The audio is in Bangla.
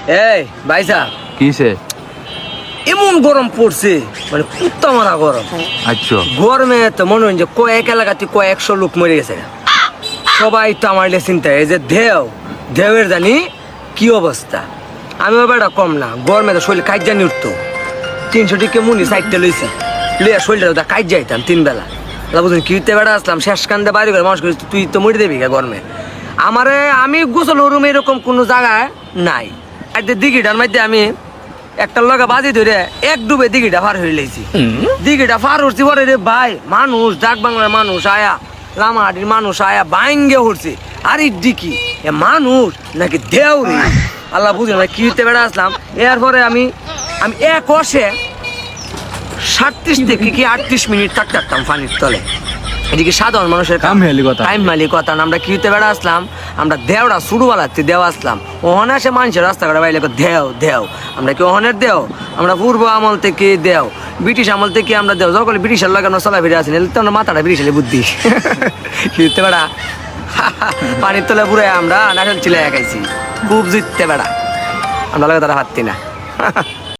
এই ভাইসা কিসে? এমন গরম পড়ছে মানে কুত্তা মারা গরম। আচ্ছা গরমে তো মনে হয় যে কয়েক এলাকাতে কয়েকশো লোক মরে গেছে, সবাই তো আমার চিন্তা এই যে ঢেউয়ের জানি কি অবস্থা। আমি বেটা কম না, গরমে তো শরীর কাজ জানি উঠতো 300 টিকে মুনি সাইডটা লইছি লইয়া শরীরটা কাজ যাইতাম 3 বেলা। বুঝলেন কিতে বেড়া আসলাম শেষ কান্দে বাড়ি করে মানুষ করেছি তুই তো মরে দেবি গরমে। আমি গোসল রুম এরকম কোনো জায়গায় নাই। আর দিঘিটার মধ্যে আমি একটা লগা বাজি ধরে এক ডুবে দিঘিটা পার হয়ে লাইছি। দিঘিটা পার হচ্ছি পরে রে ভাই মানুষ ডাক বাংলার মানুষ আয়া লামাহাটির মানুষ আয়া বাইঙ্গে উঠছে। আর ডিকি এ মানুষ নাকি দেও রে আল্লাহ বুঝলেন না কিতে বেড়া আসলাম। এরপরে আমি এক অসে 37 থেকে কি 38 মিনিট থাকতাম পানির তলে। এদিকে সাধারণ মানুষের কাইমালি কথা আমরা কিতে বেড়া আসলাম। আমরা দেওড়া শুরুবেলাতে দেওয়া আসলাম ওখানে আসে মানুষের রাস্তাঘাটে বাইলে দেও আমরা কি ওখানের দেও আমরা পূর্ব আমল থেকে দেও ব্রিটিশ আমল থেকে আমরা দেও যখন ব্রিটিশের লাগানো চলা ফিরে আসেন তো আমরা মাথাটা ব্রিটিশের বুদ্ধি কিতে বেড়া পানির তলে পুরে আমরা নাচল চিলে খাইছি খুব জিততে বেড়া আমরা লাগে তারা হাততি না।